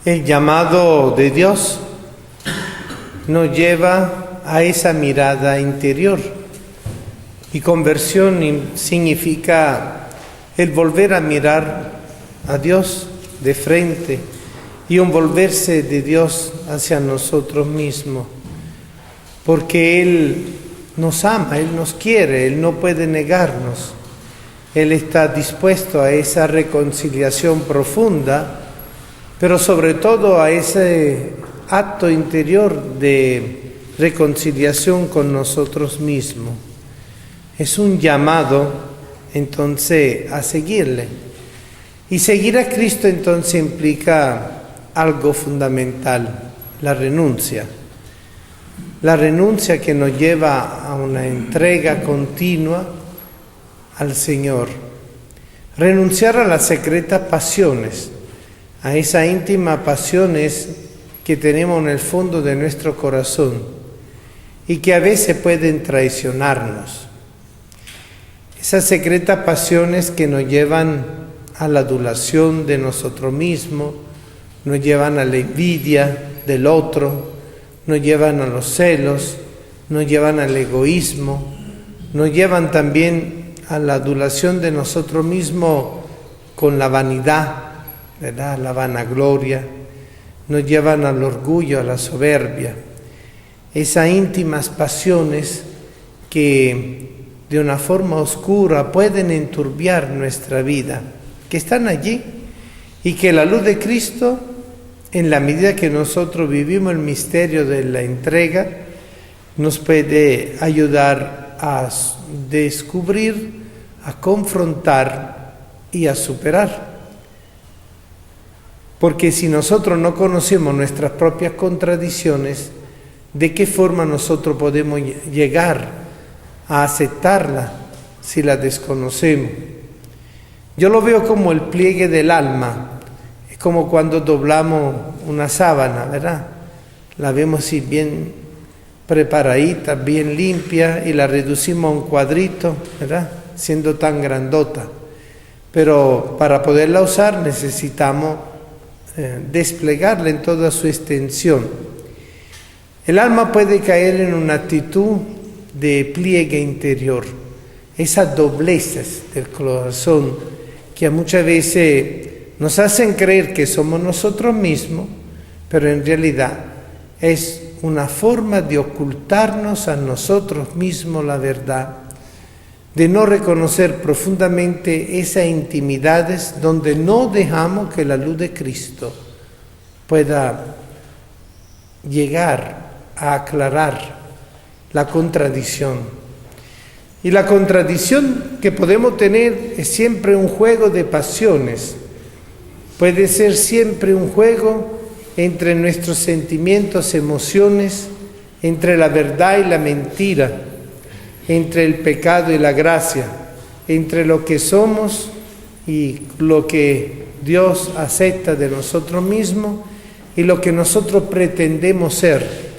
El llamado de Dios nos lleva a esa mirada interior. Y conversión significa el volver a mirar a Dios de frente y un volverse de Dios hacia nosotros mismos. Porque Él nos ama, Él nos quiere, Él no puede negarnos. Él está dispuesto a esa reconciliación profunda, pero sobre todo a ese acto interior de reconciliación con nosotros mismos. Es un llamado, entonces, a seguirle. Y seguir a Cristo, entonces, implica algo fundamental, la renuncia. La renuncia que nos lleva a una entrega continua al Señor. Renunciar a las secretas pasiones, a esas íntimas pasiones que tenemos en el fondo de nuestro corazón y que a veces pueden traicionarnos. Esas secretas pasiones que nos llevan a la adulación de nosotros mismos, nos llevan a la envidia del otro, nos llevan a los celos, nos llevan al egoísmo, nos llevan también a la adulación de nosotros mismos con la vanidad, ¿verdad? La vanagloria, nos llevan al orgullo, a la soberbia. Esas íntimas pasiones que de una forma oscura pueden enturbiar nuestra vida, que están allí y que la luz de Cristo, en la medida que nosotros vivimos el misterio de la entrega, nos puede ayudar a descubrir, a confrontar y a superar. Porque si nosotros no conocemos nuestras propias contradicciones, ¿de qué forma nosotros podemos llegar a aceptarlas si las desconocemos? Yo lo veo como el pliegue del alma. Es como cuando doblamos una sábana, ¿verdad? La vemos así bien preparadita, bien limpia, y la reducimos a un cuadrito, ¿verdad? Siendo tan grandota. Pero para poderla usar necesitamos desplegarla en toda su extensión. El alma puede caer en una actitud de pliegue interior, esas dobleces del corazón que muchas veces nos hacen creer que somos nosotros mismos, pero en realidad es una forma de ocultarnos a nosotros mismos la verdad, de no reconocer profundamente esas intimidades donde no dejamos que la luz de Cristo pueda llegar a aclarar la contradicción. Y la contradicción que podemos tener es siempre un juego de pasiones. Puede ser siempre un juego entre nuestros sentimientos, emociones, entre la verdad y la mentira, entre el pecado y la gracia, entre lo que somos y lo que Dios acepta de nosotros mismos y lo que nosotros pretendemos ser.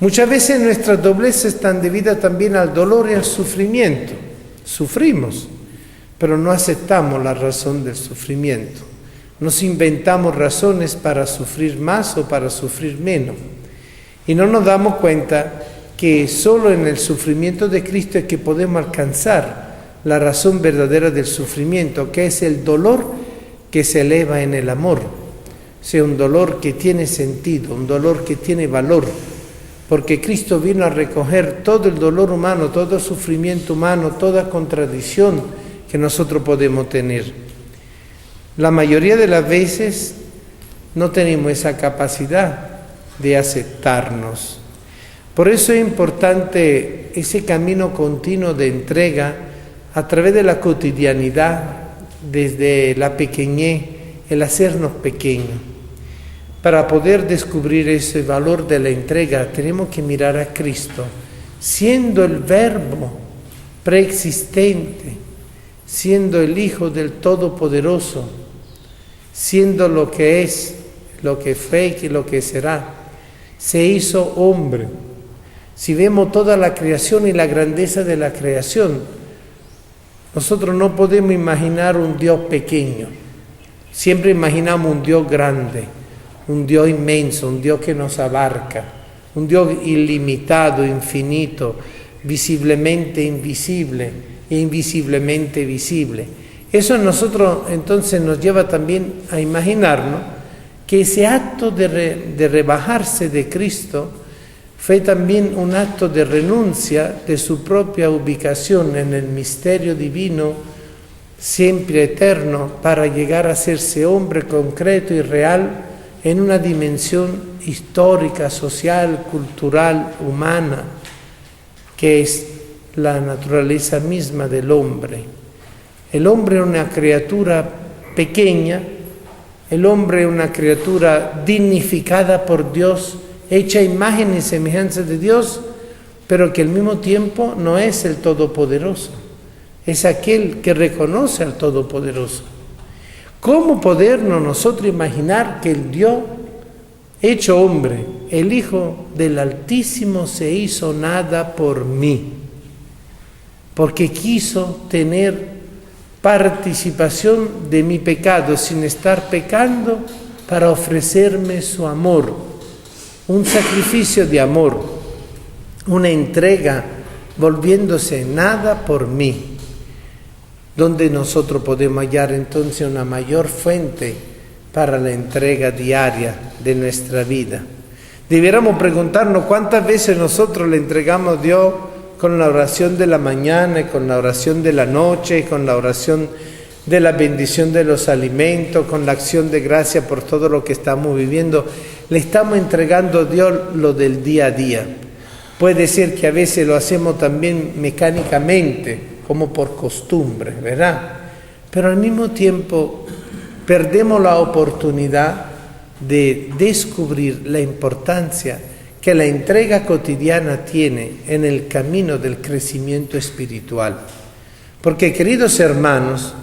Muchas veces nuestras dobleces están debidas también al dolor y al sufrimiento. Sufrimos, pero no aceptamos la razón del sufrimiento. Nos inventamos razones para sufrir más o para sufrir menos. Y no nos damos cuenta que solo en el sufrimiento de Cristo es que podemos alcanzar la razón verdadera del sufrimiento, que es el dolor que se eleva en el amor. O sea, un dolor que tiene sentido, un dolor que tiene valor, porque Cristo vino a recoger todo el dolor humano, todo el sufrimiento humano, toda contradicción que nosotros podemos tener. La mayoría de las veces no tenemos esa capacidad de aceptarnos. Por eso es importante ese camino continuo de entrega a través de la cotidianidad, desde la pequeñez, el hacernos pequeños. Para poder descubrir ese valor de la entrega, tenemos que mirar a Cristo, siendo el Verbo preexistente, siendo el Hijo del Todopoderoso, siendo lo que es, lo que fue y lo que será. Se hizo hombre. Si vemos toda la creación y la grandeza de la creación, nosotros no podemos imaginar un Dios pequeño. Siempre imaginamos un Dios grande. un Dios inmenso, un Dios que nos abarca, un Dios ilimitado, infinito, visiblemente invisible e invisiblemente visible. Eso en nosotros entonces nos lleva también a imaginarnos que ese acto de rebajarse de Cristo fue también un acto de renuncia de su propia ubicación en el misterio divino, siempre eterno, para llegar a hacerse hombre concreto y real en una dimensión histórica, social, cultural, humana, que es la naturaleza misma del hombre. El hombre es una criatura pequeña, el hombre es una criatura dignificada por Dios, hecha a imagen y semejanza de Dios, pero que al mismo tiempo no es el Todopoderoso, es aquel que reconoce al Todopoderoso. ¿Cómo podernos nosotros imaginar que el Dios hecho hombre, el Hijo del Altísimo, se hizo nada por mí? Porque quiso tener participación de mi pecado sin estar pecando para ofrecerme su amor. Un sacrificio de amor, una entrega volviéndose nada por mí, donde nosotros podemos hallar entonces una mayor fuente para la entrega diaria de nuestra vida. Debiéramos preguntarnos cuántas veces nosotros le entregamos a Dios con la oración de la mañana, con la oración de la noche, con la oración de la bendición de los alimentos, con la acción de gracia por todo lo que estamos viviendo. Le estamos entregando a Dios lo del día a día. Puede ser que a veces lo hacemos también mecánicamente, como por costumbre, ¿verdad? Pero al mismo tiempo perdemos la oportunidad de descubrir la importancia que la entrega cotidiana tiene en el camino del crecimiento espiritual. Porque, queridos hermanos,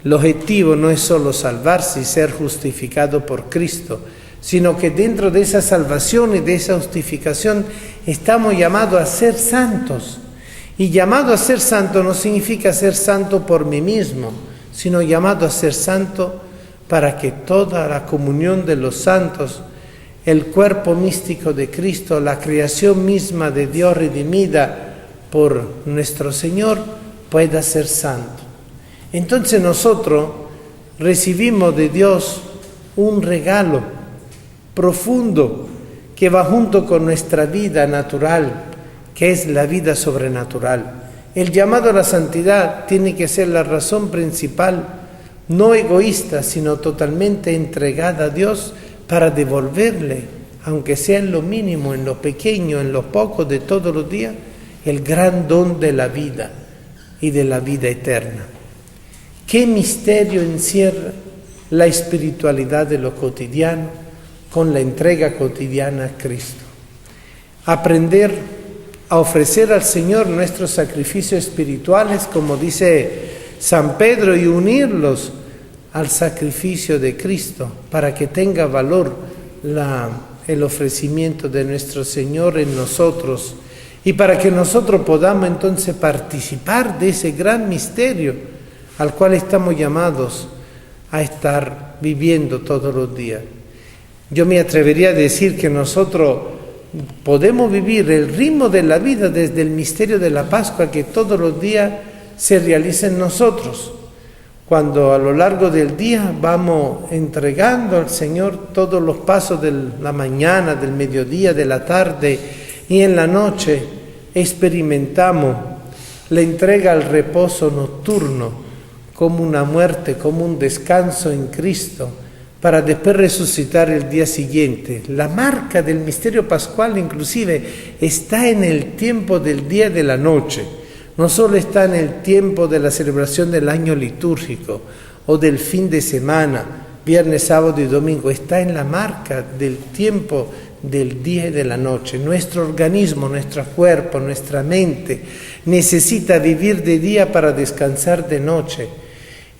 el objetivo no es solo salvarse y ser justificado por Cristo, sino que dentro de esa salvación y de esa justificación estamos llamados a ser santos. Y llamado a ser santo no significa ser santo por mí mismo, sino llamado a ser santo para que toda la comunión de los santos, el cuerpo místico de Cristo, la creación misma de Dios redimida por nuestro Señor, pueda ser santo. Entonces nosotros recibimos de Dios un regalo profundo que va junto con nuestra vida natural, que es la vida sobrenatural. El llamado a la santidad tiene que ser la razón principal, no egoísta, sino totalmente entregada a Dios para devolverle, aunque sea en lo mínimo, en lo pequeño, en lo poco de todos los días, el gran don de la vida y de la vida eterna. ¿Qué misterio encierra la espiritualidad de lo cotidiano con la entrega cotidiana a Cristo? Aprender a ofrecer al Señor nuestros sacrificios espirituales, como dice San Pedro, y unirlos al sacrificio de Cristo para que tenga valor el ofrecimiento de nuestro Señor en nosotros y para que nosotros podamos entonces participar de ese gran misterio al cual estamos llamados a estar viviendo todos los días. Yo me atrevería a decir que nosotros podemos vivir el ritmo de la vida desde el misterio de la Pascua que todos los días se realiza en nosotros. Cuando a lo largo del día vamos entregando al Señor todos los pasos de la mañana, del mediodía, de la tarde y en la noche experimentamos la entrega al reposo nocturno como una muerte, como un descanso en Cristo, para después resucitar el día siguiente. La marca del misterio pascual inclusive está en el tiempo del día y de la noche. No solo está en el tiempo de la celebración del año litúrgico o del fin de semana, viernes, sábado y domingo, está en la marca del tiempo del día y de la noche. Nuestro organismo, nuestro cuerpo, nuestra mente necesita vivir de día para descansar de noche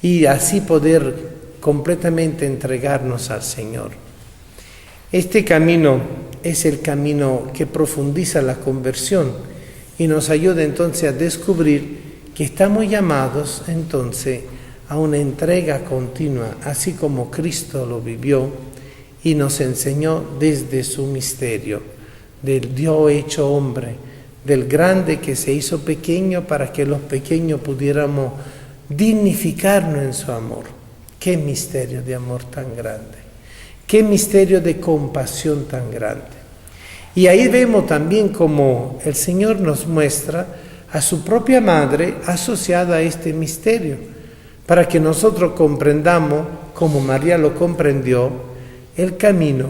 y así poder completamente entregarnos al Señor. Este camino es el camino que profundiza la conversión y nos ayuda entonces a descubrir que estamos llamados entonces a una entrega continua, así como Cristo lo vivió y nos enseñó desde su misterio, del Dios hecho hombre, del grande que se hizo pequeño para que los pequeños pudiéramos dignificarnos en su amor. Qué misterio de amor tan grande, qué misterio de compasión tan grande. Y ahí vemos también como el Señor nos muestra a su propia madre asociada a este misterio, para que nosotros comprendamos, como María lo comprendió, el camino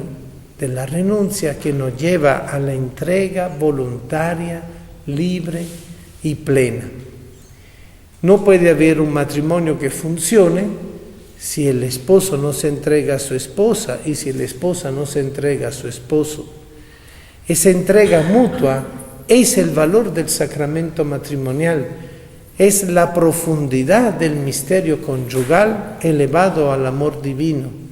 de la renuncia que nos lleva a la entrega voluntaria, libre y plena. No puede haber un matrimonio que funcione si el esposo no se entrega a su esposa y si la esposa no se entrega a su esposo. Esa entrega mutua es el valor del sacramento matrimonial, es la profundidad del misterio conyugal elevado al amor divino.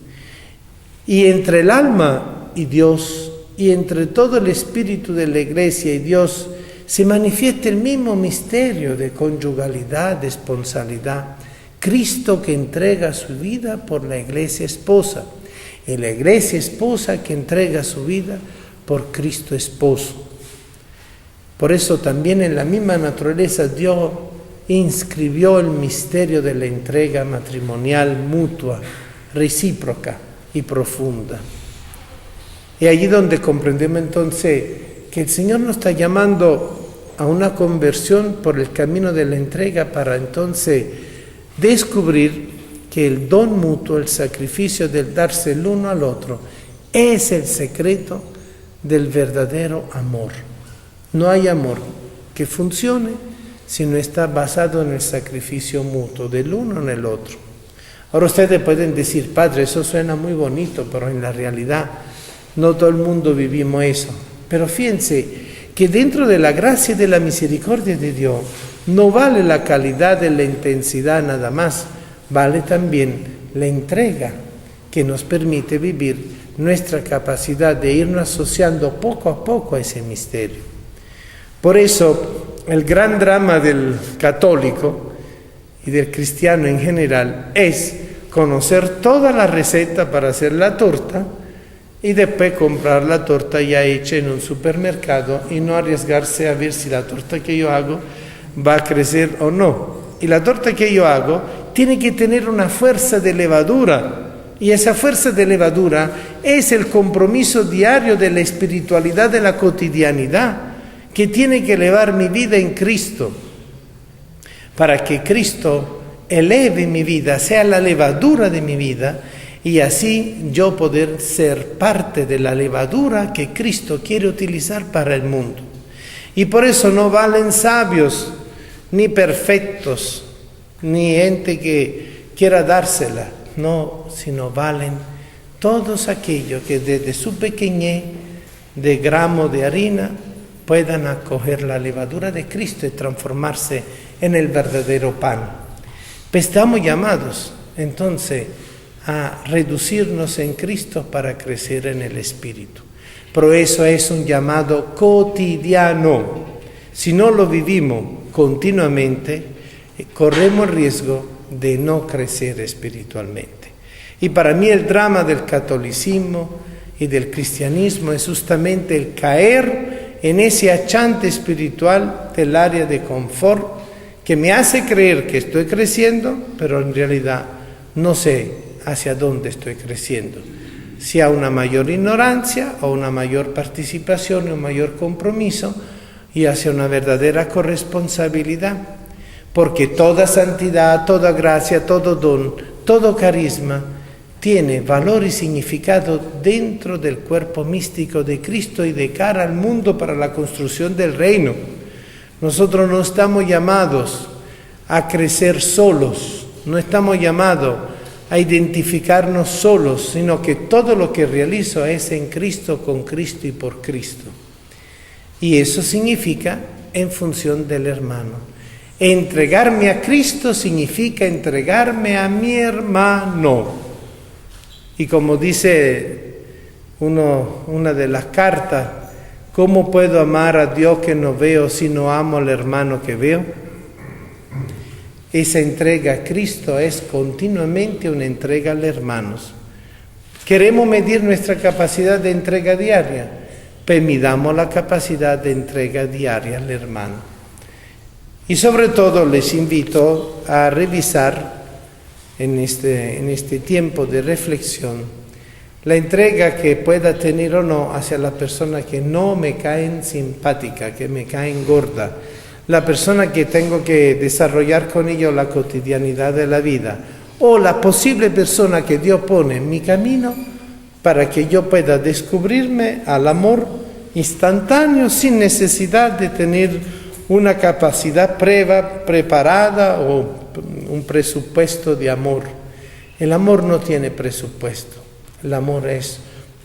Y entre el alma y Dios, y entre todo el espíritu de la Iglesia y Dios, se manifiesta el mismo misterio de conyugalidad, de esponsalidad. Cristo que entrega su vida por la Iglesia esposa, y la Iglesia esposa que entrega su vida por Cristo esposo. Por eso también en la misma naturaleza Dios inscribió el misterio de la entrega matrimonial mutua, recíproca y profunda. Y allí donde comprendemos entonces que el Señor nos está llamando a una conversión por el camino de la entrega para entonces descubrir que el don mutuo, el sacrificio del darse el uno al otro, es el secreto del verdadero amor. No hay amor que funcione si no está basado en el sacrificio mutuo del uno en el otro. Ahora ustedes pueden decir, Padre, eso suena muy bonito, pero en la realidad no todo el mundo vivimos eso. Pero fíjense que dentro de la gracia y de la misericordia de Dios no vale la calidad de la intensidad nada más, vale también la entrega que nos permite vivir nuestra capacidad de irnos asociando poco a poco a ese misterio. Por eso el gran drama del católico y del cristiano en general es conocer toda la receta para hacer la torta y después comprar la torta ya hecha en un supermercado y no arriesgarse a ver si la torta que yo hago va a crecer o no. Y la torta que yo hago tiene que tener una fuerza de levadura, y esa fuerza de levadura es el compromiso diario de la espiritualidad de la cotidianidad, que tiene que elevar mi vida en Cristo, para que Cristo eleve mi vida, sea la levadura de mi vida, y así yo poder ser parte de la levadura que Cristo quiere utilizar para el mundo. Y por eso no valen sabios, ni perfectos, ni gente que quiera dársela, no, sino valen todos aquellos que desde su pequeñez de gramo de harina puedan acoger la levadura de Cristo y transformarse en el verdadero pan. Pues estamos llamados entonces a reducirnos en Cristo para crecer en el Espíritu. Pero eso es un llamado cotidiano. Si no lo vivimos continuamente, corremos el riesgo de no crecer espiritualmente. Y para mí el drama del catolicismo y del cristianismo es justamente el caer en ese achante espiritual del área de confort que me hace creer que estoy creciendo, pero en realidad no sé hacia dónde estoy creciendo. Si a una mayor ignorancia o una mayor participación y un mayor compromiso y hacia una verdadera corresponsabilidad. Porque toda santidad, toda gracia, todo don, todo carisma tiene valor y significado dentro del cuerpo místico de Cristo y de cara al mundo para la construcción del reino. Nosotros no estamos llamados a crecer solos, no estamos llamados a identificarnos solos, sino que todo lo que realizo es en Cristo, con Cristo y por Cristo. Y eso significa en función del hermano. Entregarme a Cristo significa entregarme a mi hermano. Y como dice una de las cartas, ¿cómo puedo amar a Dios que no veo si no amo al hermano que veo? Esa entrega a Cristo es continuamente una entrega a los hermanos. Queremos medir nuestra capacidad de entrega diaria, pues midamos la capacidad de entrega diaria al hermano. Y sobre todo les invito a revisar en este tiempo de reflexión la entrega que pueda tener o no hacia la persona que no me caen simpática, que me caen gorda, la persona que tengo que desarrollar con ello la cotidianidad de la vida, o la posible persona que Dios pone en mi camino para que yo pueda descubrirme al amor instantáneo sin necesidad de tener una capacidad preparada o un presupuesto de amor. El amor no tiene presupuesto. El amor es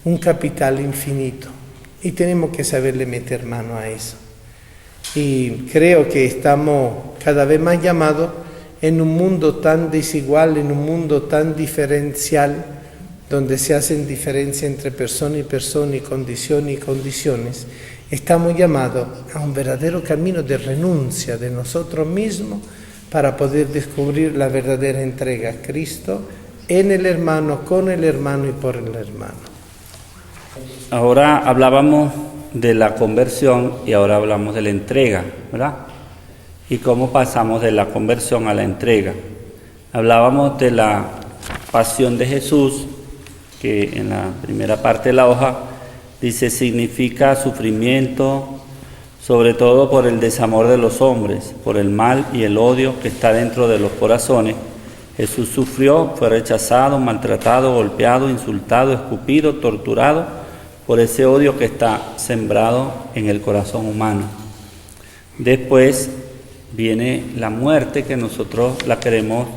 un capital infinito y tenemos que saberle meter mano a eso. Y creo que estamos cada vez más llamados en un mundo tan desigual, en un mundo tan diferencial, donde se hacen diferencias entre persona y condiciones, estamos llamados a un verdadero camino de renuncia de nosotros mismos para poder descubrir la verdadera entrega a Cristo en el hermano, con el hermano y por el hermano. Ahora hablábamos de la conversión y ahora hablamos de la entrega, ¿verdad? Y cómo pasamos de la conversión a la entrega. Hablábamos de la pasión de Jesús, que en la primera parte de la hoja dice significa sufrimiento, sobre todo por el desamor de los hombres, por el mal y el odio que está dentro de los corazones. Jesús sufrió, fue rechazado, maltratado, golpeado, insultado, escupido, torturado por ese odio que está sembrado en el corazón humano. Después viene la muerte, que nosotros la queremos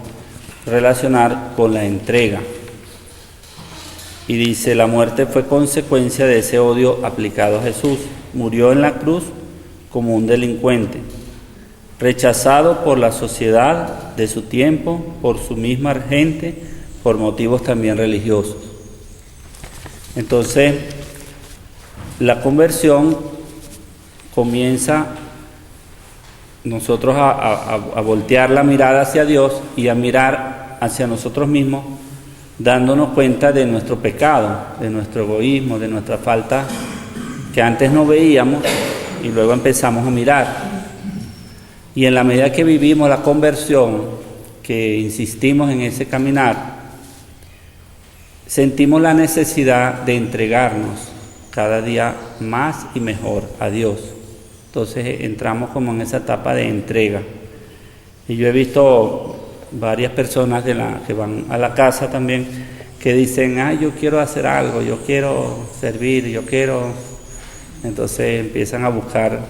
relacionar con la entrega. Y dice, la muerte fue consecuencia de ese odio aplicado a Jesús. Murió en la cruz como un delincuente, rechazado por la sociedad de su tiempo, por su misma gente, por motivos también religiosos. Entonces, la conversión comienza nosotros a voltear la mirada hacia Dios y a mirar hacia nosotros mismos, dándonos cuenta de nuestro pecado, de nuestro egoísmo, de nuestra falta que antes no veíamos y luego empezamos a mirar. Y en la medida que vivimos la conversión, que insistimos en ese caminar, sentimos la necesidad de entregarnos cada día más y mejor a Dios. Entonces entramos como en esa etapa de entrega. Y yo he visto varias personas que van a la casa también, que dicen, yo quiero hacer algo, yo quiero servir, yo quiero... Entonces empiezan a buscar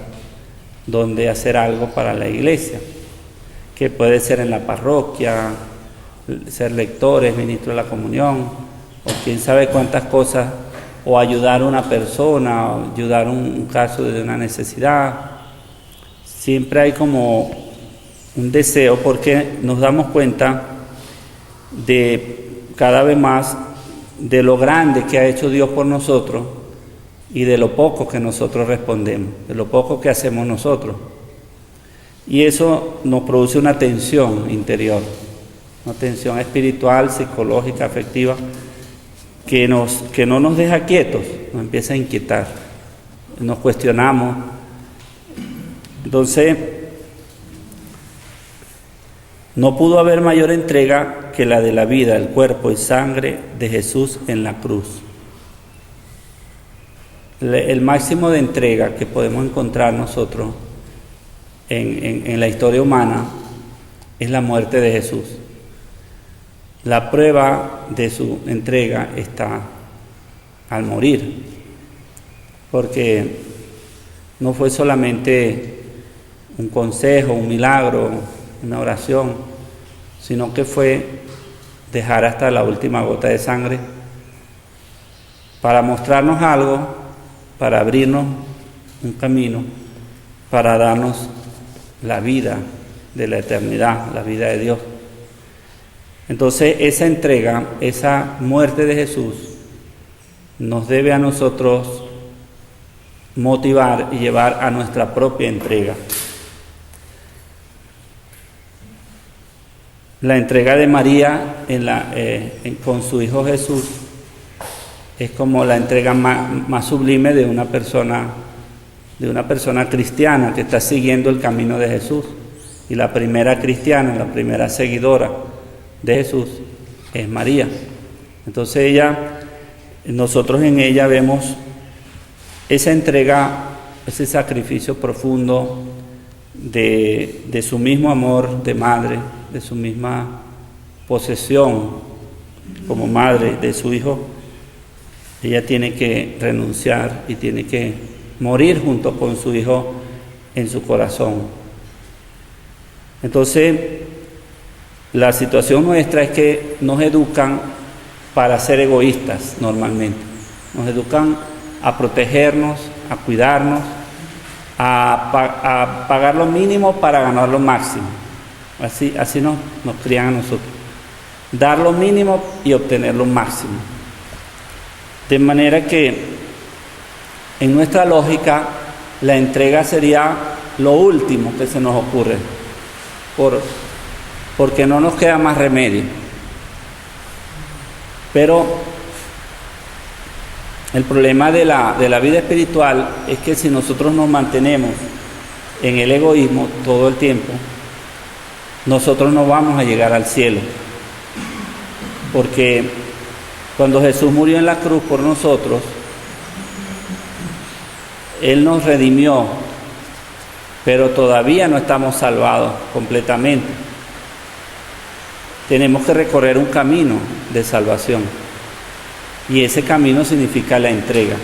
dónde hacer algo para la iglesia, que puede ser en la parroquia, ser lectores, ministros de la comunión, o quién sabe cuántas cosas, o ayudar a una persona, o ayudar un caso de una necesidad. Siempre hay como un deseo, porque nos damos cuenta de cada vez más de lo grande que ha hecho Dios por nosotros y de lo poco que nosotros respondemos, de lo poco que hacemos nosotros. Y eso nos produce una tensión interior, una tensión espiritual, psicológica, afectiva, que no nos deja quietos, nos empieza a inquietar, nos cuestionamos. Entonces, no pudo haber mayor entrega que la de la vida, el cuerpo y sangre de Jesús en la cruz. El máximo de entrega que podemos encontrar nosotros en la historia humana es la muerte de Jesús. La prueba de su entrega está al morir, porque no fue solamente un consejo, un milagro, una oración, sino que fue dejar hasta la última gota de sangre para mostrarnos algo, para abrirnos un camino, para darnos la vida de la eternidad, la vida de Dios. Entonces esa entrega, esa muerte de Jesús, nos debe a nosotros motivar y llevar a nuestra propia entrega. La entrega de María con su Hijo Jesús es como la entrega más sublime de una persona cristiana que está siguiendo el camino de Jesús. Y la primera cristiana, la primera seguidora de Jesús es María. Entonces nosotros en ella vemos esa entrega, ese sacrificio profundo de su mismo amor de madre, de su misma posesión como madre de su hijo. Ella tiene que renunciar y tiene que morir junto con su hijo en su corazón. Entonces, la situación nuestra es que nos educan para ser egoístas normalmente. Nos educan a protegernos, a cuidarnos, a pagar lo mínimo para ganar lo máximo. Así nos crían a nosotros. Dar lo mínimo y obtener lo máximo. De manera que, en nuestra lógica, la entrega sería lo último que se nos ocurre, porque no nos queda más remedio. Pero el problema de la vida espiritual es que si nosotros nos mantenemos en el egoísmo todo el tiempo, nosotros no vamos a llegar al cielo. Porque cuando Jesús murió en la cruz por nosotros, Él nos redimió, pero todavía no estamos salvados completamente. Tenemos que recorrer un camino de salvación, y ese camino significa la entrega.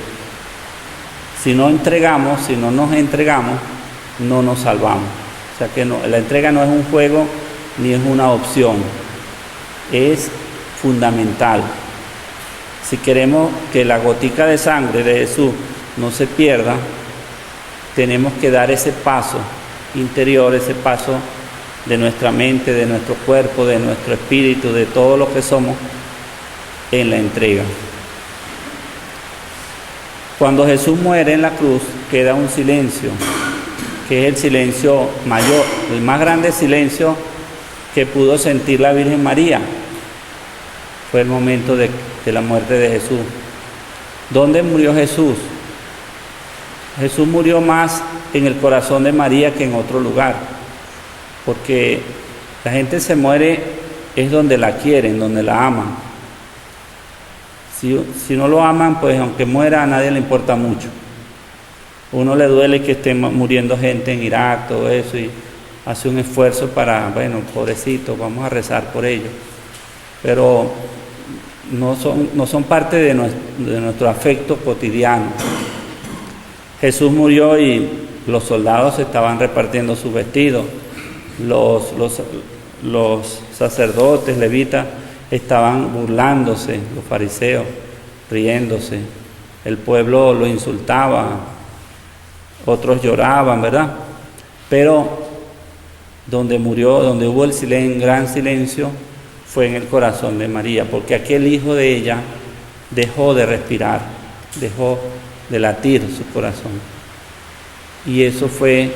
Si no nos entregamos, no nos salvamos. O sea que la entrega no es un juego ni es una opción, es fundamental. Si queremos que la gotica de sangre de Jesús no se pierda, tenemos que dar ese paso interior, ese paso de nuestra mente, de nuestro cuerpo, de nuestro espíritu, de todo lo que somos, en la entrega. Cuando Jesús muere en la cruz, queda un silencio, que es el silencio mayor, el más grande silencio que pudo sentir la Virgen María. Fue el momento de la muerte de Jesús. ¿Dónde murió Jesús? Jesús murió más en el corazón de María que en otro lugar, porque la gente se muere es donde la quieren, donde la aman. Si no lo aman, pues aunque muera a nadie le importa mucho. A uno le duele que esté muriendo gente en Irak, todo eso, y hace un esfuerzo para, bueno, pobrecito, vamos a rezar por ellos. Pero no son parte de nuestro afecto cotidiano. Jesús murió y los soldados estaban repartiendo sus vestidos, los sacerdotes, levitas, estaban burlándose, los fariseos, riéndose, el pueblo lo insultaba, otros lloraban, ¿verdad? Pero donde hubo el gran silencio, fue en el corazón de María, porque aquel hijo de ella dejó de respirar, dejó de latir su corazón. Y eso fue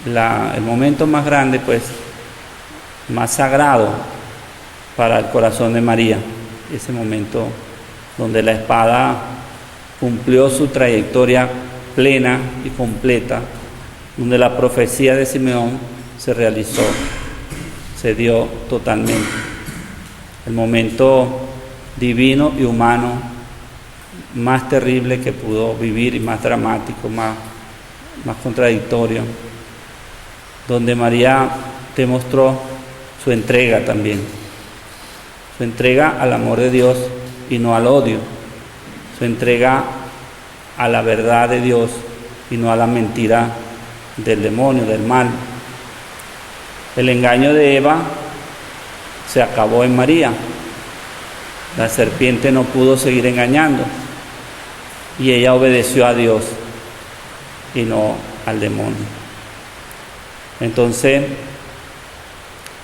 el momento más grande, pues, más sagrado para el corazón de María. Ese momento donde la espada cumplió su trayectoria plena y completa, donde la profecía de Simeón se realizó, se dio totalmente. El momento divino y humano más terrible que pudo vivir, y más dramático, más contradictorio, donde María demostró su entrega también, su entrega al amor de Dios y no al odio, su entrega a la verdad de Dios y no a la mentira del demonio, del mal. El engaño de Eva se acabó en María. La serpiente no pudo seguir engañando y ella obedeció a Dios y no al demonio. Entonces,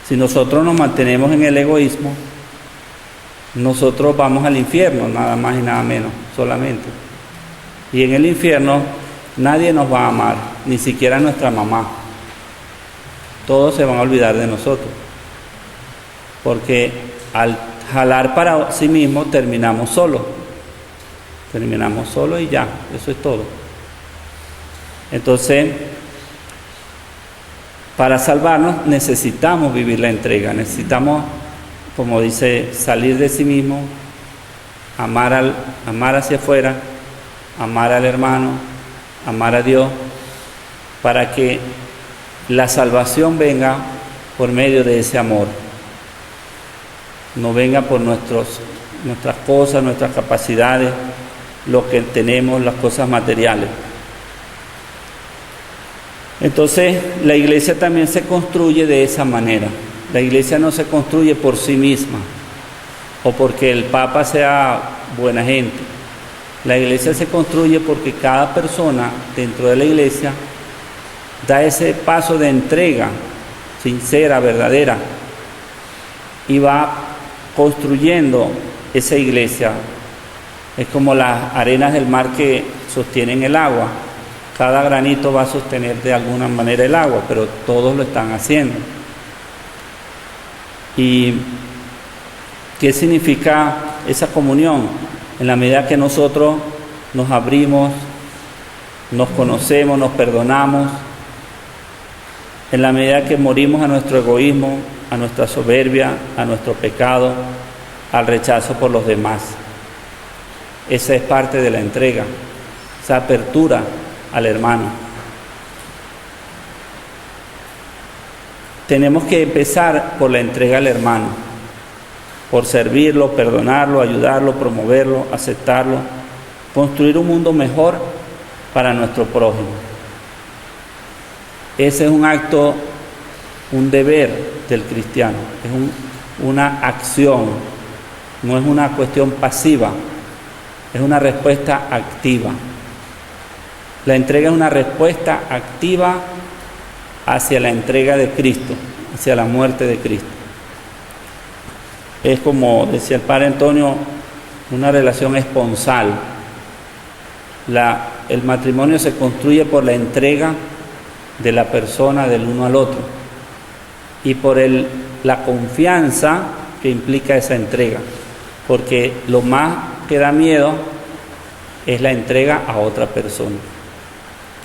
si nosotros nos mantenemos en el egoísmo, nosotros vamos al infierno, nada más y nada menos, solamente. Y en el infierno nadie nos va a amar, ni siquiera nuestra mamá. Todos se van a olvidar de nosotros, porque al jalar para sí mismos terminamos solos. terminamos solos y ya, eso es todo. Entonces, para salvarnos necesitamos vivir la entrega, necesitamos, como dice, salir de sí mismo, amar hacia afuera, amar al hermano, amar a Dios, para que la salvación venga por medio de ese amor. No venga por nuestras cosas, nuestras capacidades, lo que tenemos, las cosas materiales. Entonces, la iglesia también se construye de esa manera. La iglesia no se construye por sí misma o porque el Papa sea buena gente. La iglesia se construye porque cada persona dentro de la iglesia da ese paso de entrega sincera, verdadera, y va construyendo esa iglesia. Es como las arenas del mar que sostienen el agua. Cada granito va a sostener de alguna manera el agua, pero todos lo están haciendo. ¿Y qué significa esa comunión? En la medida que nosotros nos abrimos, nos conocemos, nos perdonamos, en la medida que morimos a nuestro egoísmo, a nuestra soberbia, a nuestro pecado, al rechazo por los demás. Esa es parte de la entrega, esa apertura al hermano. Tenemos que empezar por la entrega al hermano, por servirlo, perdonarlo, ayudarlo, promoverlo, aceptarlo, construir un mundo mejor para nuestro prójimo. Ese es un acto, un deber del cristiano, es una acción, no es una cuestión pasiva, es una respuesta activa. La entrega es una respuesta activa hacia la entrega de Cristo, hacia la muerte de Cristo. Es como decía el Padre Antonio, una relación esponsal. El matrimonio se construye por la entrega de la persona del uno al otro y por la confianza que implica esa entrega, porque lo más que da miedo es la entrega a otra persona.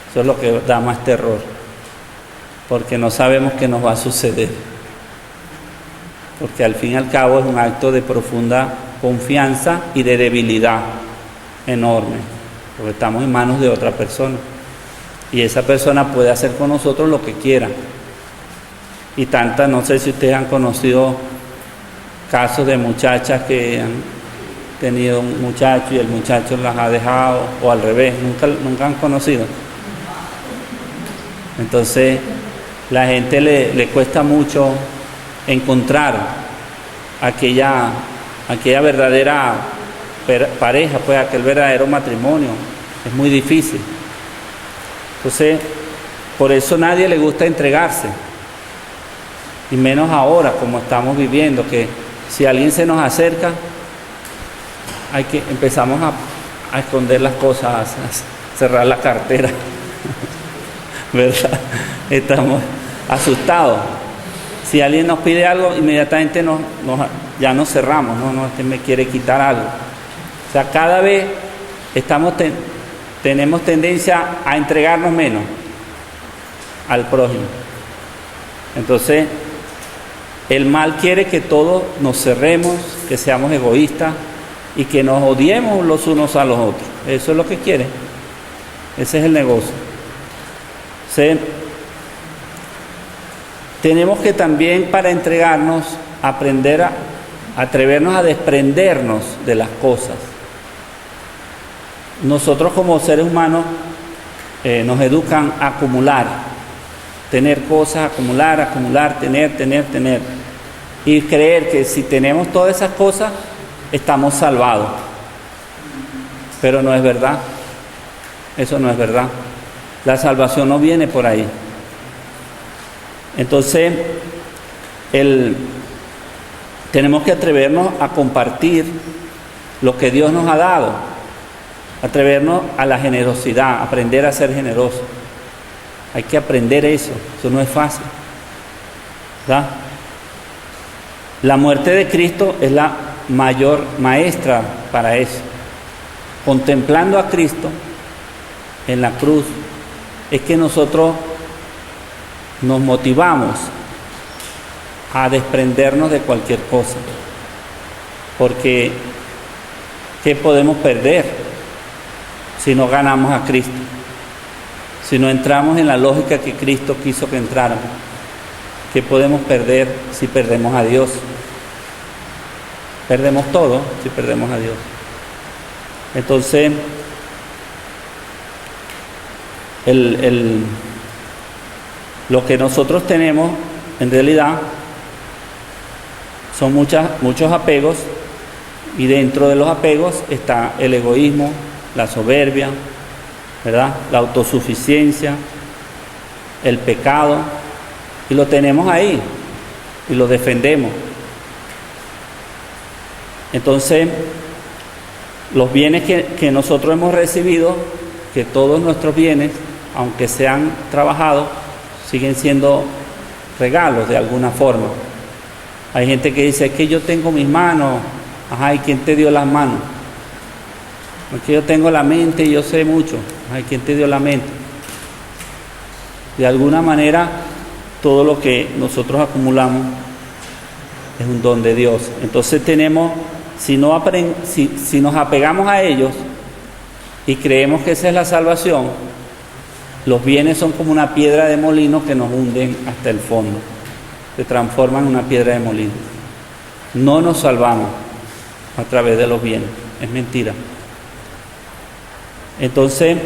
Eso es lo que da más terror, porque no sabemos qué nos va a suceder, porque al fin y al cabo es un acto de profunda confianza y de debilidad enorme, porque estamos en manos de otra persona y esa persona puede hacer con nosotros lo que quiera. Y tantas, no sé si ustedes han conocido casos de muchachas que han tenido un muchacho y el muchacho las ha dejado, o al revés, nunca han conocido. Entonces, la gente le cuesta mucho encontrar aquella verdadera pareja, pues aquel verdadero matrimonio. Es muy difícil. Entonces, por eso a nadie le gusta entregarse. Y menos ahora, como estamos viviendo, que si alguien se nos acerca, empezamos a esconder las cosas, a cerrar la cartera. ¿Verdad? Estamos asustados. Si alguien nos pide algo, inmediatamente ya nos cerramos, este me quiere quitar algo. O sea, cada vez tenemos tendencia a entregarnos menos al prójimo. Entonces, el mal quiere que todos nos cerremos, que seamos egoístas y que nos odiemos los unos a los otros. Eso es lo que quiere. Ese es el negocio. Tenemos que también, para entregarnos, aprender a atrevernos a desprendernos de las cosas. Nosotros como seres humanos nos educan a acumular, tener cosas, acumular, tener. Y creer que si tenemos todas esas cosas, estamos salvados. Pero no es verdad. Eso no es verdad. La salvación no viene por ahí. Entonces, tenemos que atrevernos a compartir lo que Dios nos ha dado, atrevernos a la generosidad, aprender a ser generosos. Hay que aprender eso no es fácil, ¿verdad? La muerte de Cristo es la mayor maestra para eso. contemplando a Cristo en la cruz, es que nosotros nos motivamos a desprendernos de cualquier cosa. Porque, ¿qué podemos perder si no ganamos a Cristo? Si no entramos en la lógica que Cristo quiso que entráramos. ¿Qué podemos perder si perdemos a Dios? Perdemos todo si perdemos a Dios. Entonces, lo que nosotros tenemos en realidad son muchos apegos, y dentro de los apegos está el egoísmo, la soberbia, ¿verdad? La autosuficiencia, el pecado, y lo tenemos ahí y lo defendemos. Entonces, los bienes que nosotros hemos recibido, que todos nuestros bienes, aunque sean trabajados, siguen siendo regalos de alguna forma. Hay gente que dice, es que yo tengo mis manos. Ajá, ¿y quién te dio las manos? Es que yo tengo la mente y yo sé mucho. Ajá, ¿y quién te dio la mente? De alguna manera, todo lo que nosotros acumulamos es un don de Dios. Entonces tenemos, si nos apegamos a ellos y creemos que esa es la salvación, los bienes son como una piedra de molino que nos hunden hasta el fondo. Se transforman en una piedra de molino. No nos salvamos a través de los bienes. Es mentira. Entonces,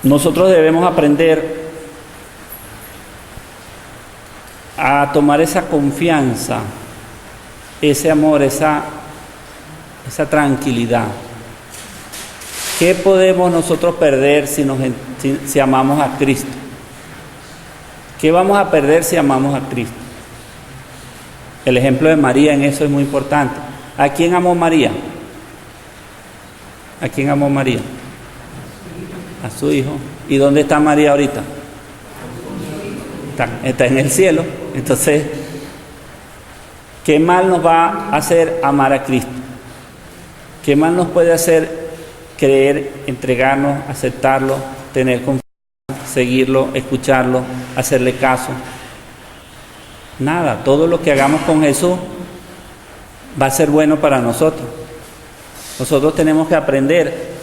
nosotros debemos aprender a tomar esa confianza, ese amor, esa tranquilidad. ¿Qué podemos nosotros perder si amamos a Cristo? ¿Qué vamos a perder si amamos a Cristo? El ejemplo de María en eso es muy importante. ¿A quién amó María? ¿A quién amó María? A su hijo. ¿Y dónde está María ahorita? Está en el cielo. Entonces, ¿qué mal nos va a hacer amar a Cristo? ¿Qué mal nos puede hacer creer, entregarnos, aceptarlo, tener confianza, seguirlo, escucharlo, hacerle caso? Nada, todo lo que hagamos con Jesús va a ser bueno para nosotros. Nosotros tenemos que aprender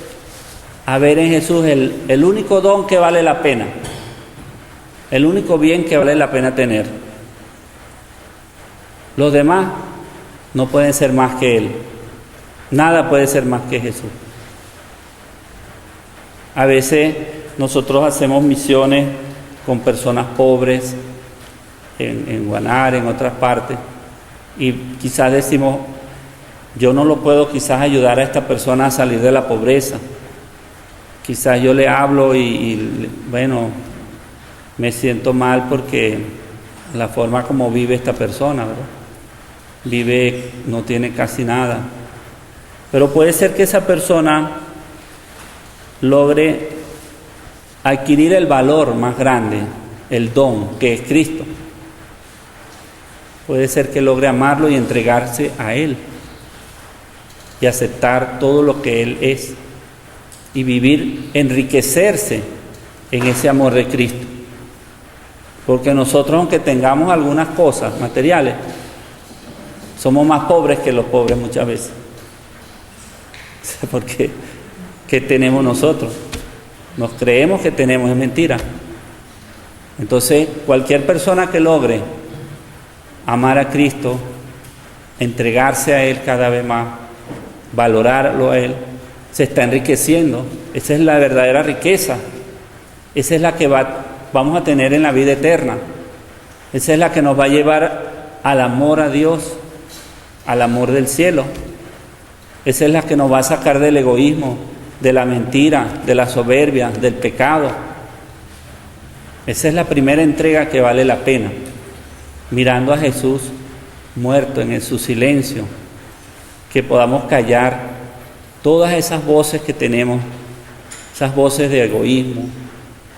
a ver en Jesús el único don que vale la pena, el único bien que vale la pena tener. Los demás no pueden ser más que Él. Nada puede ser más que Jesús. A veces nosotros hacemos misiones con personas pobres en Guanare, en otras partes, y quizás decimos, yo no lo puedo quizás ayudar a esta persona a salir de la pobreza. Quizás yo le hablo y bueno, me siento mal porque la forma como vive esta persona, ¿verdad? Vive, no tiene casi nada. Pero puede ser que esa persona logre adquirir el valor más grande, el don, que es Cristo. Puede ser que logre amarlo y entregarse a Él y aceptar todo lo que Él es y vivir, enriquecerse en ese amor de Cristo. Porque nosotros, aunque tengamos algunas cosas materiales, somos más pobres que los pobres muchas veces. Porque ¿qué tenemos nosotros? Nos creemos que tenemos, es mentira. Entonces, cualquier persona que logre amar a Cristo, entregarse a Él cada vez más, valorarlo a Él, se está enriqueciendo. Esa es la verdadera riqueza. Esa es la que vamos a tener en la vida eterna. Esa es la que nos va a llevar al amor a Dios, al amor del cielo. Esa es la que nos va a sacar del egoísmo, de la mentira, de la soberbia, del pecado. Esa es la primera entrega que vale la pena. Mirando a Jesús muerto en su silencio, que podamos callar todas esas voces que tenemos, esas voces de egoísmo,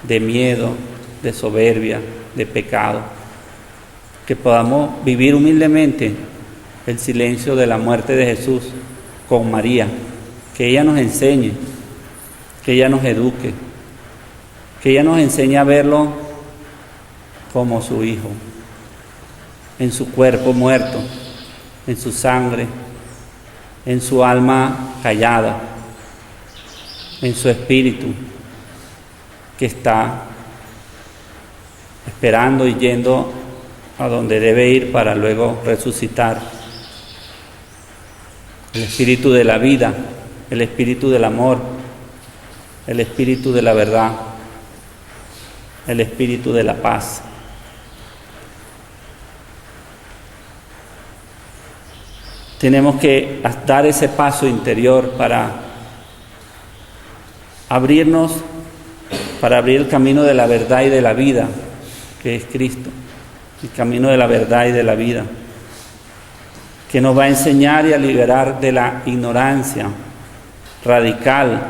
de miedo, de soberbia, de pecado, que podamos vivir humildemente el silencio de la muerte de Jesús con María, que ella nos enseñe, que ella nos eduque, que ella nos enseñe a verlo como su Hijo, en su cuerpo muerto, en su sangre, en su alma callada, en su espíritu que está esperando y yendo a donde debe ir para luego resucitar. El espíritu de la vida, el espíritu del amor, el espíritu de la verdad, el espíritu de la paz. Tenemos que dar ese paso interior para abrirnos, para abrir el camino de la verdad y de la vida, que es Cristo, el camino de la verdad y de la vida, que nos va a enseñar y a liberar de la ignorancia radical,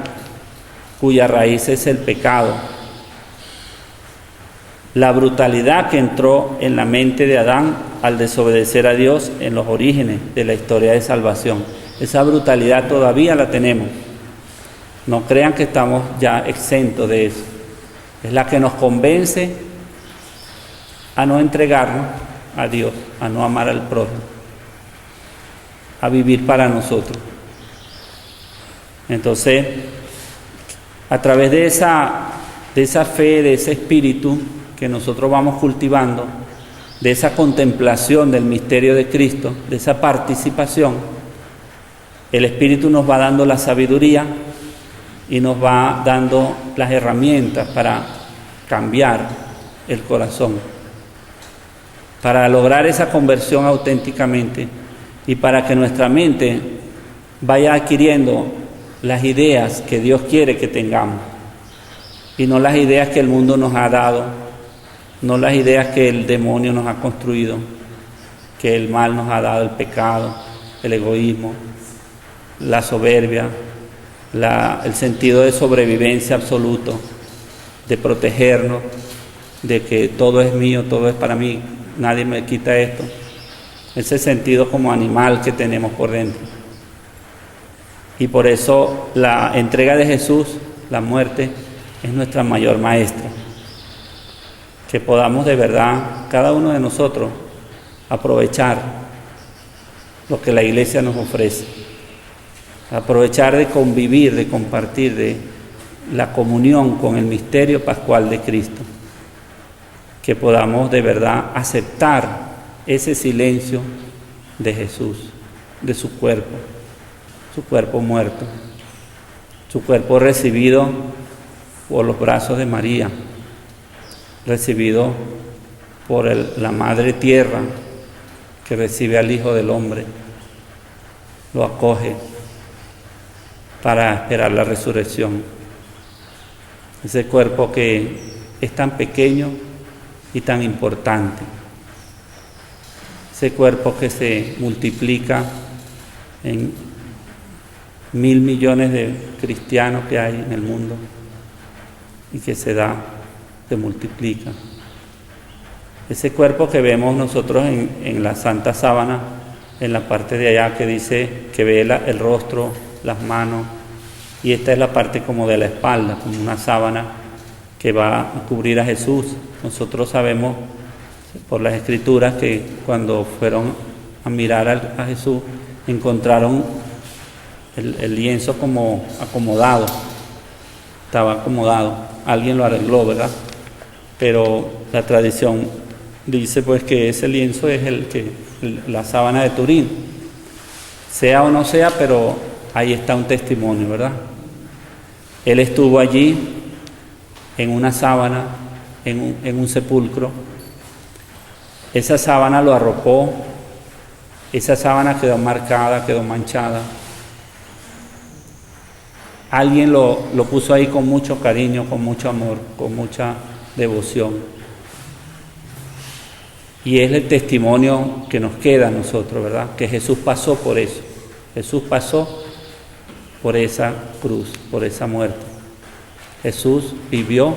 cuya raíz es el pecado, la brutalidad que entró en la mente de Adán al desobedecer a Dios en los orígenes de la historia de salvación. Esa brutalidad todavía la tenemos. No crean que estamos ya exentos de eso. Es la que nos convence a no entregarnos a Dios, a no amar al prójimo, a vivir para nosotros. Entonces, a través de esa fe, de ese espíritu que nosotros vamos cultivando, de esa contemplación del misterio de Cristo, de esa participación, el Espíritu nos va dando la sabiduría y nos va dando las herramientas para cambiar el corazón, para lograr esa conversión auténticamente y para que nuestra mente vaya adquiriendo las ideas que Dios quiere que tengamos y no las ideas que el mundo nos ha dado, no las ideas que el demonio nos ha construido, que el mal nos ha dado, el pecado, el egoísmo, la soberbia, el sentido de sobrevivencia absoluto, de protegernos, de que todo es mío, todo es para mí, nadie me quita esto. Ese sentido como animal que tenemos por dentro. Y por eso la entrega de Jesús, la muerte, es nuestra mayor maestra. Que podamos de verdad, cada uno de nosotros, aprovechar lo que la Iglesia nos ofrece. Aprovechar de convivir, de compartir, de la comunión con el misterio pascual de Cristo. Que podamos de verdad aceptar ese silencio de Jesús, de su cuerpo muerto, su cuerpo recibido por los brazos de María, recibido por la Madre Tierra, que recibe al Hijo del Hombre, lo acoge para esperar la resurrección. Ese cuerpo que es tan pequeño y tan importante, ese cuerpo que se multiplica en 1.000 millones de cristianos que hay en el mundo y que se multiplica. Ese cuerpo que vemos nosotros en la Santa Sábana, en la parte de allá que dice que ve el rostro, las manos, y esta es la parte como de la espalda, como una sábana que va a cubrir a Jesús. Nosotros sabemos por las Escrituras que cuando fueron a mirar a Jesús encontraron el lienzo como acomodado, estaba acomodado, alguien lo arregló, ¿verdad? Pero la tradición dice pues que ese lienzo es la sábana de Turín, sea o no sea, pero ahí está un testimonio, ¿verdad? Él estuvo allí en una sábana, en un sepulcro. Esa sábana lo arropó, esa sábana quedó marcada, quedó manchada. Alguien lo puso ahí con mucho cariño, con mucho amor, con mucha devoción. Y es el testimonio que nos queda a nosotros, ¿verdad? Que Jesús pasó por eso. Jesús pasó por esa cruz, por esa muerte. Jesús vivió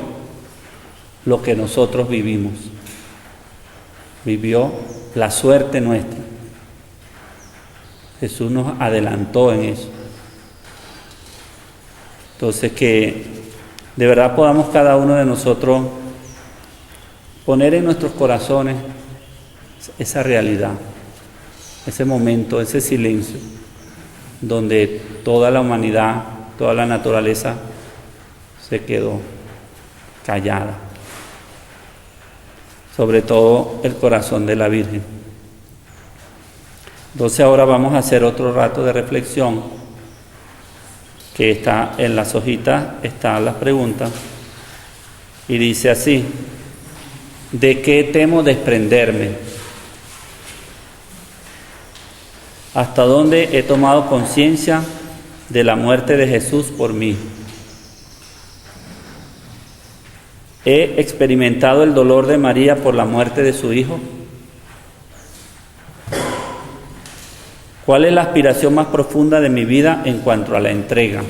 lo que nosotros vivimos. Vivió la suerte nuestra. Jesús nos adelantó en eso. Entonces, que de verdad podamos cada uno de nosotros poner en nuestros corazones esa realidad, ese momento, ese silencio, donde toda la humanidad, toda la naturaleza se quedó callada, sobre todo el corazón de la Virgen. Entonces ahora vamos a hacer otro rato de reflexión, que está en las hojitas, están las preguntas, y dice así: ¿de qué temo desprenderme? ¿Hasta dónde he tomado conciencia de la muerte de Jesús por mí? ¿He experimentado el dolor de María por la muerte de su Hijo? ¿Cuál es la aspiración más profunda de mi vida en cuanto a la entrega?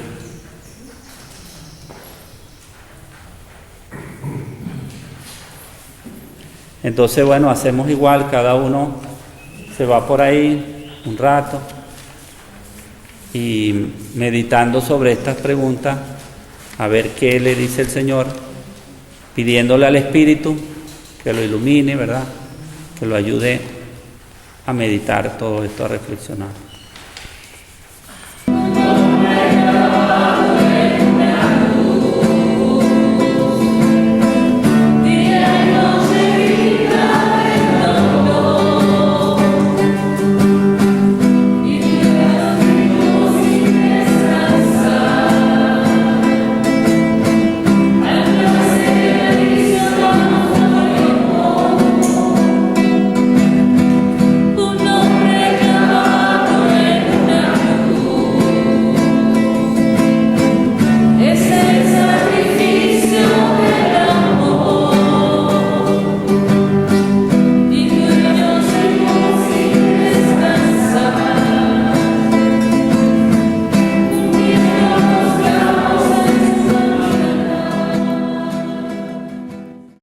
Entonces, bueno, hacemos igual, cada uno se va por ahí un rato y meditando sobre estas preguntas, a ver qué le dice el Señor, pidiéndole al Espíritu que lo ilumine, ¿verdad? Que lo ayude a meditar todo esto, a reflexionar.